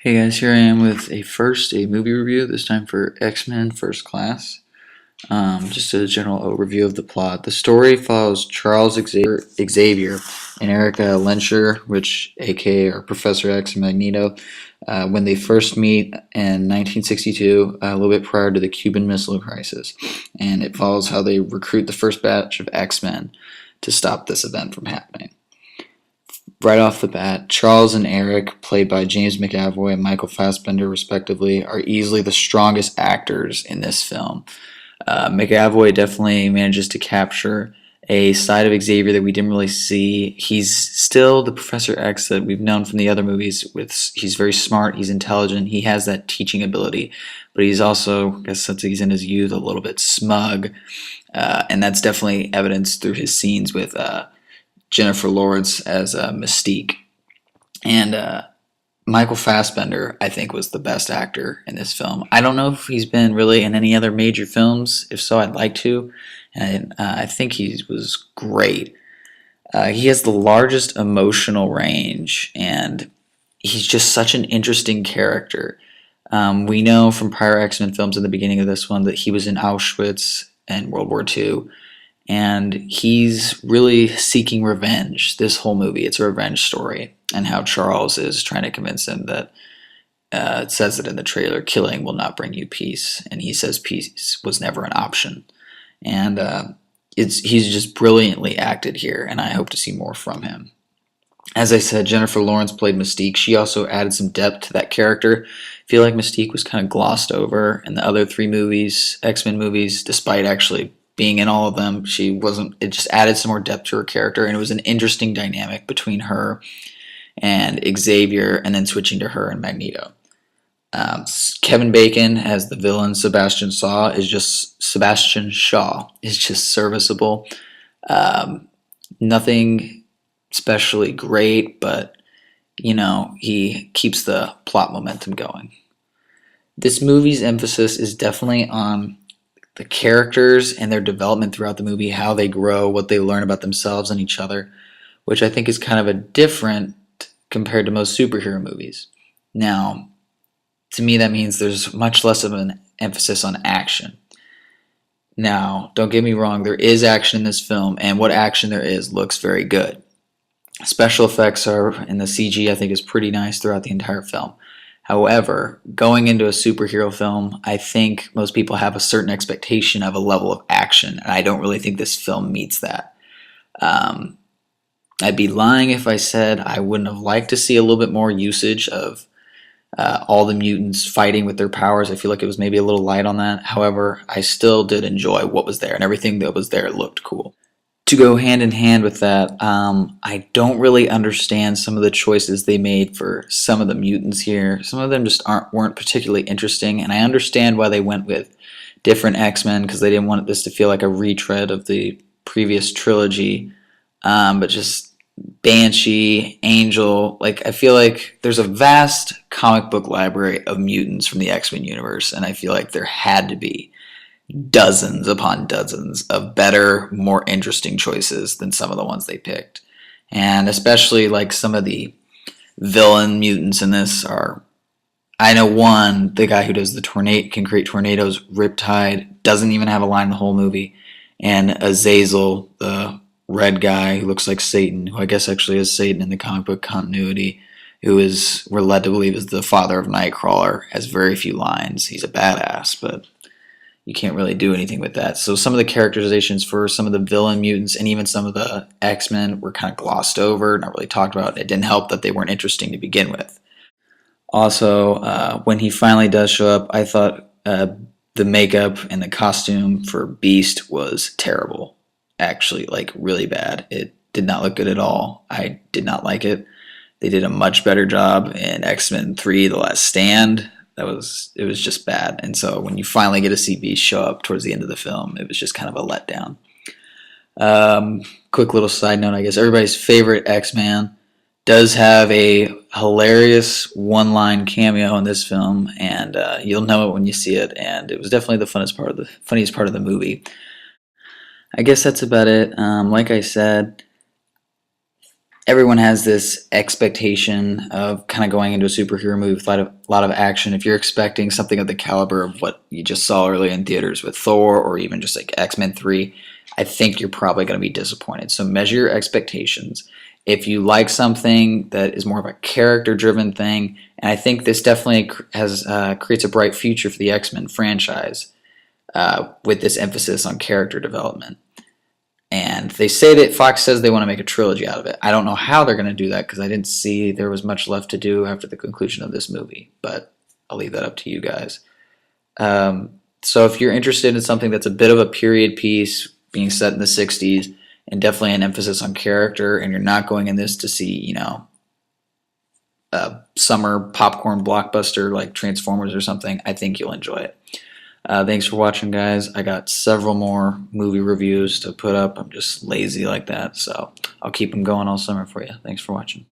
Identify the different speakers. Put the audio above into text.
Speaker 1: Hey guys, here I am with a movie review, this time for X-Men First Class. Just a general overview of the plot. The story follows Charles Xavier and Erica Lenscher, which aka are Professor X and Magneto, when they first meet in 1962, a little bit prior to the Cuban Missile Crisis. And it follows how they recruit the first batch of X-Men to stop this event from happening. Right off the bat, Charles and Eric, played by James McAvoy and Michael Fassbender respectively, are easily the strongest actors in this film. McAvoy definitely manages to capture a side of Xavier that we didn't really see. He's still the Professor X that we've known from the other movies. He's very smart, he's intelligent, he has that teaching ability, but he's also, I guess since he's in his youth, a little bit smug, and that's definitely evidenced through his scenes with Jennifer Lawrence as Mystique. And Michael Fassbender, I think, was the best actor in this film. I don't know if he's been really in any other major films. If so, I'd like to. And I think he was great. He has the largest emotional range, and he's just such an interesting character. We know from prior X-Men films in the beginning of this one that he was in Auschwitz in World War II, and he's really seeking revenge. This whole movie, it's a revenge story, and how Charles is trying to convince him that it says it in the trailer, killing will not bring you peace, and he says peace was never an option. And he's just brilliantly acted here, and I hope to see more from him. As I said, Jennifer Lawrence played Mystique. She also added some depth to that character. I feel like Mystique was kind of glossed over in the other three movies, X-Men movies, despite actually being in all of them. She wasn't. It just added some more depth to her character, and it was an interesting dynamic between her and Xavier, and then switching to her and Magneto. Kevin Bacon as the villain Sebastian Shaw is just serviceable. Nothing especially great, but he keeps the plot momentum going. This movie's emphasis is definitely on the characters and their development throughout the movie, how they grow, what they learn about themselves and each other, which I think is kind of a different compared to most superhero movies. Now, to me, that means there's much less of an emphasis on action. Now, don't get me wrong, there is action in this film, and what action there is looks very good. Special effects are, and the CG I think is pretty nice throughout the entire film. However, going into a superhero film, I think most people have a certain expectation of a level of action, and I don't really think this film meets that. I'd be lying if I said I wouldn't have liked to see a little bit more usage of all the mutants fighting with their powers. I feel like it was maybe a little light on that. However, I still did enjoy what was there, and everything that was there looked cool. To go hand in hand with that, I don't really understand some of the choices they made for some of the mutants here. Some of them just weren't particularly interesting, and I understand why they went with different X-Men, because they didn't want this to feel like a retread of the previous trilogy. But just Banshee, Angel, I feel like there's a vast comic book library of mutants from the X-Men universe, and I feel like there had to be dozens upon dozens of better, more interesting choices than some of the ones they picked. And especially some of the villain mutants in this are, I know one, the guy who does the can create tornadoes, Riptide, doesn't even have a line in the whole movie. And Azazel, the red guy who looks like Satan, who I guess actually is Satan in the comic book continuity, who we're led to believe is the father of Nightcrawler, has very few lines. He's a badass, but you can't really do anything with that. So some of the characterizations for some of the villain mutants and even some of the X-Men were kind of glossed over, not really talked about. It didn't help that they weren't interesting to begin with. Also, when he finally does show up, I thought the makeup and the costume for Beast was terrible. Actually, really bad. It did not look good at all. I did not like it. They did a much better job in X-Men 3, The Last Stand. It was just bad. And so when you finally get to see Beast show up towards the end of the film, it was just kind of a letdown. Quick little side note, I guess everybody's favorite X-Man does have a hilarious one-line cameo in this film, and you'll know it when you see it. And it was definitely the funniest part of the movie. I guess that's about it. Like I said, everyone has this expectation of kind of going into a superhero movie with a lot of action. If you're expecting something of the caliber of what you just saw earlier in theaters with Thor or even just like X-Men 3, I think you're probably going to be disappointed. So measure your expectations. If you like something that is more of a character-driven thing, and I think this definitely has creates a bright future for the X-Men franchise with this emphasis on character development. And they say that Fox says they want to make a trilogy out of it. I don't know how they're going to do that because I didn't see there was much left to do after the conclusion of this movie, but I'll leave that up to you guys. So if you're interested in something that's a bit of a period piece being set in the 60s and definitely an emphasis on character, and you're not going in this to see, a summer popcorn blockbuster like Transformers or something, I think you'll enjoy it. Thanks for watching, guys. I got several more movie reviews to put up. I'm just lazy like that, so I'll keep them going all summer for you. Thanks for watching.